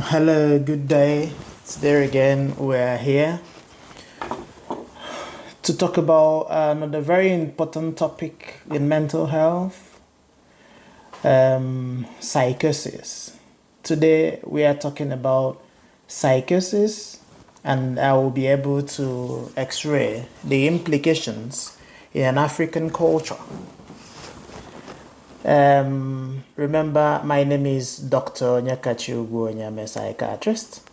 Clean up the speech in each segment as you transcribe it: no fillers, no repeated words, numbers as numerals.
Hello, good day. It's there again. We're here to talk about another very important topic in mental health, psychosis. Today we are talking about psychosis, and I will be able to x-ray the implications in an African culture. Remember, my name is Dr. Nyakachi Uguonya. I'm a psychiatrist,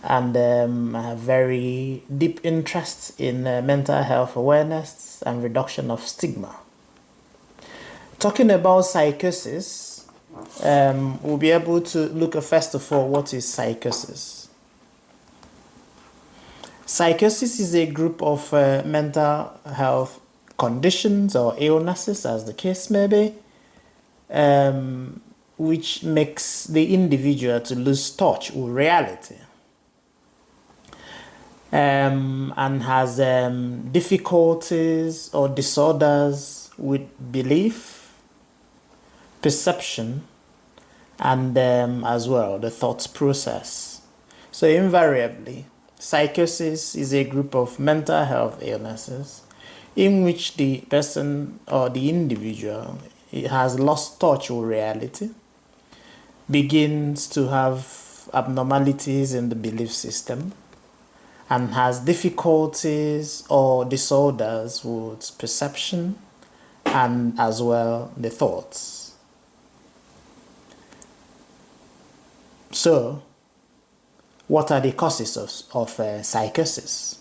and I have very deep interest in mental health awareness and reduction of stigma. Talking about psychosis, we'll be able to look at, first of all, what is psychosis? Psychosis is a group of mental health conditions or illnesses, as the case may be, which makes the individual to lose touch with reality, and has difficulties or disorders with belief, perception, and as well the thought process. So invariably, psychosis is a group of mental health illnesses in which the person or the individual has lost touch with reality, begins to have abnormalities in the belief system, and has difficulties or disorders with perception and as well the thoughts. So, what are the causes of psychosis?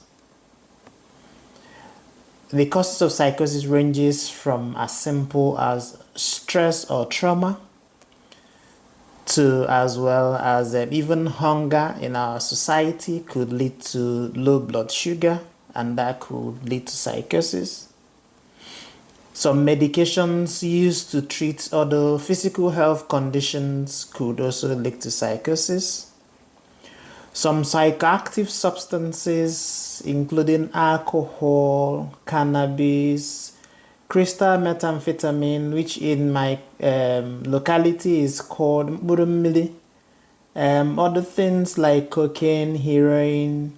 The causes of psychosis ranges from as simple as stress or trauma to as well as even hunger in our society could lead to low blood sugar, and that could lead to psychosis. Some medications used to treat other physical health conditions could also lead to psychosis. Some psychoactive substances, including alcohol, cannabis, crystal methamphetamine, which in my locality is called murumili, other things like cocaine, heroin,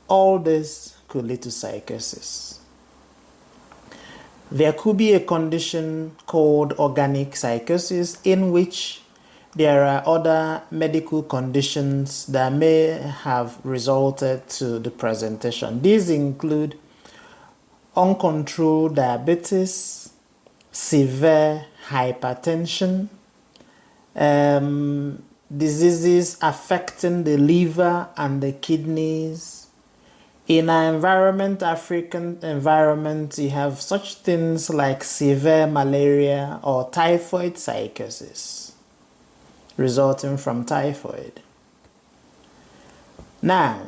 all this could lead to psychosis. There could be a condition called organic psychosis, in which there are other medical conditions that may have resulted to the presentation. These include uncontrolled diabetes, severe hypertension, diseases affecting the liver and the kidneys. In our environment, African environment, you have such things like severe malaria or typhoid psychosis resulting from typhoid. Now,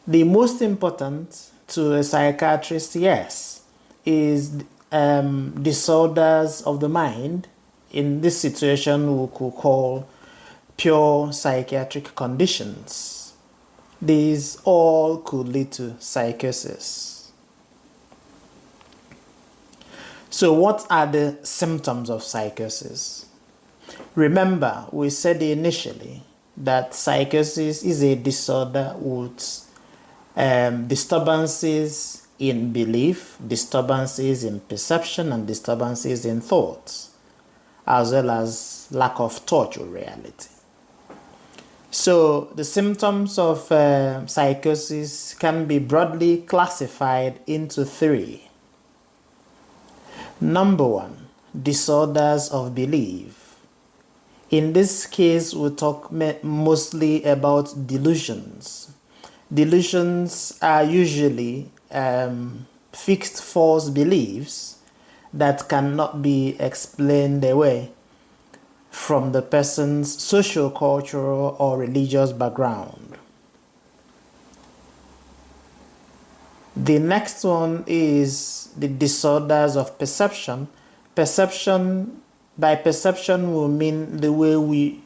the most important to a psychiatrist, yes, is disorders of the mind. In this situation, we could call pure psychiatric conditions. These all could lead to psychosis. So what are the symptoms of psychosis? Remember, we said initially that psychosis is a disorder with disturbances in belief, disturbances in perception, and disturbances in thoughts, as well as lack of touch with reality. So the symptoms of psychosis can be broadly classified into three. Number one, disorders of belief. In this case, we talk mostly about delusions. Delusions are usually fixed false beliefs that cannot be explained away from the person's social, cultural, or religious background. The next one is the disorders of perception. By perception, we mean the way we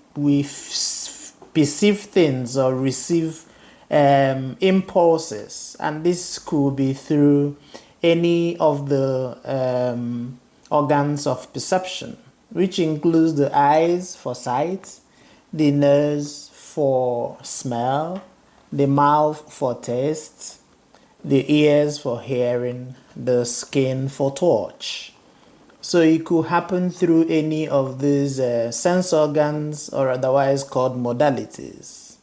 perceive things or receive impulses, and this could be through any of the organs of perception, which includes the eyes for sight, the nose for smell, the mouth for taste, the ears for hearing, the skin for touch. So it could happen through any of these sense organs, or otherwise called modalities.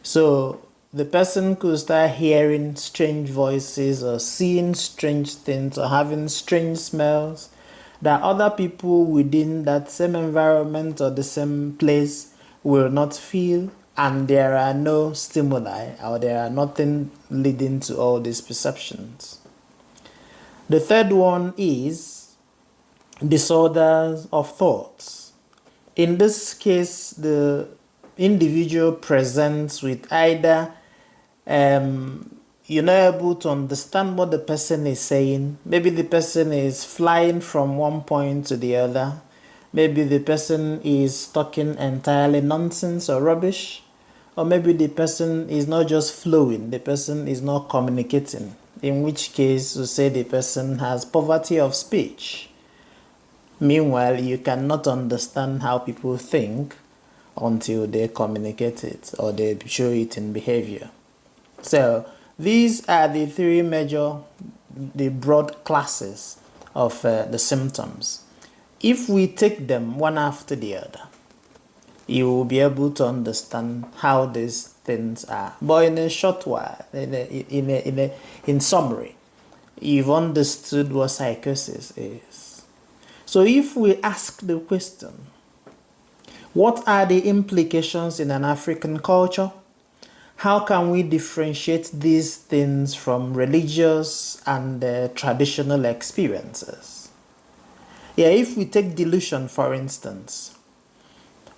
So the person could start hearing strange voices or seeing strange things or having strange smells that other people within that same environment or the same place will not feel, and there are no stimuli, or there are nothing leading to all these perceptions. The third one is disorders of thoughts. In this case, the individual presents with either you're not able to understand what the person is saying. Maybe the person is flying from one point to the other. Maybe the person is talking entirely nonsense or rubbish. Or maybe the person is not just flowing, the person is not communicating. In which case, we say the person has poverty of speech. Meanwhile, you cannot understand how people think until they communicate it or they show it in behavior. So these are the three major, the broad classes of the symptoms. If we take them one after the other, you will be able to understand how these things are. But in a short while, in summary, you've understood what psychosis is. So if we ask the question, what are the implications in an African culture? How can we differentiate these things from religious and traditional experiences? Yeah, if we take delusion, for instance,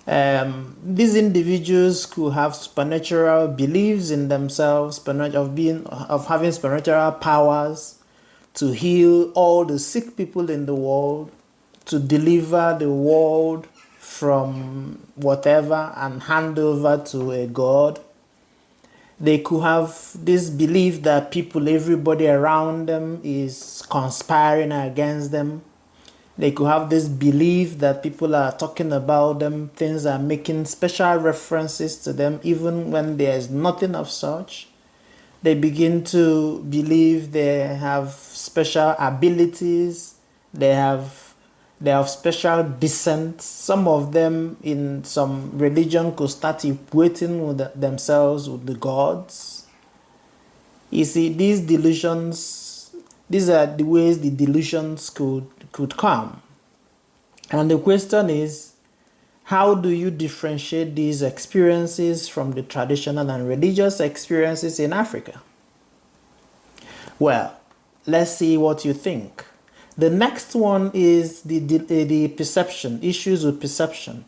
these individuals could have supernatural beliefs in themselves, of having supernatural powers to heal all the sick people in the world, to deliver the world from whatever and hand over to a god. They could have this belief that everybody around them is conspiring against them. They could have this belief that people are talking about them, things are making special references to them, even when there is nothing of such. They begin to believe they have special abilities, they have special descent. Some of them in some religion could start equating with themselves with the gods. You see, these delusions, these are the ways the delusions could come. And the question is, how do you differentiate these experiences from the traditional and religious experiences in Africa? Well, let's see what you think. The next one is the perception, issues with perception.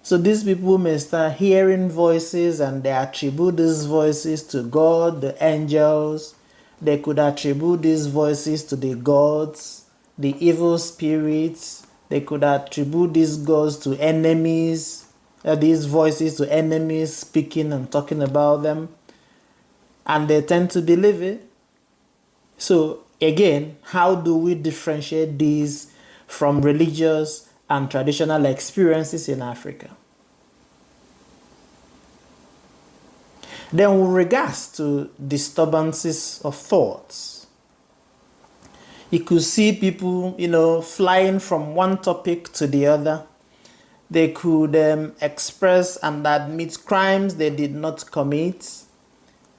So these people may start hearing voices and they attribute these voices to God, the angels. They could attribute these voices to the gods, the evil spirits. They could attribute these gods to enemies, these voices to enemies speaking and talking about them. And they tend to believe it. So again, how do we differentiate these from religious and traditional experiences in Africa? Then with regards to disturbances of thoughts, you could see people, flying from one topic to the other. They could express and admit crimes they did not commit.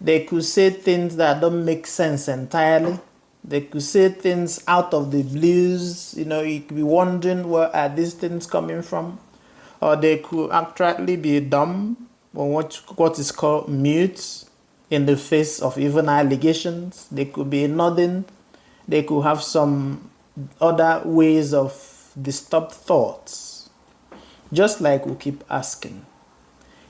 They could say things that don't make sense entirely. They could say things out of the blues. You could be wondering where are these things coming from. Or they could actually be dumb, or what is called mute in the face of even allegations. They could be nodding. They could have some other ways of disturbed thoughts. Just like we keep asking.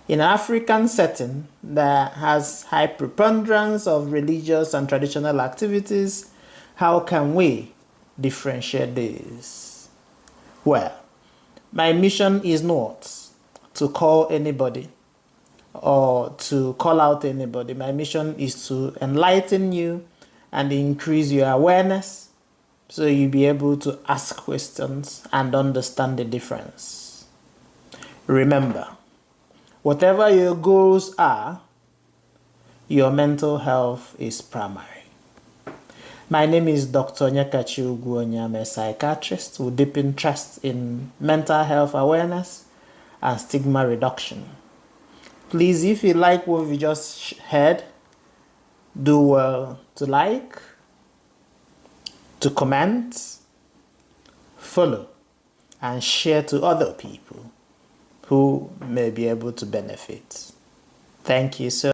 In an African setting that has high preponderance of religious and traditional activities, how can we differentiate this? Well, my mission is not to call anybody or to call out anybody. My mission is to enlighten you and increase your awareness so you'll be able to ask questions and understand the difference. Remember, Whatever your goals are, your mental health is primary. My name is Dr. Nyakachi Uguonyi. I'm a psychiatrist with deep interest in mental health awareness and stigma reduction. Please, if you like what we just heard, do well to like, to comment, follow, and share to other people who may be able to benefit. Thank you so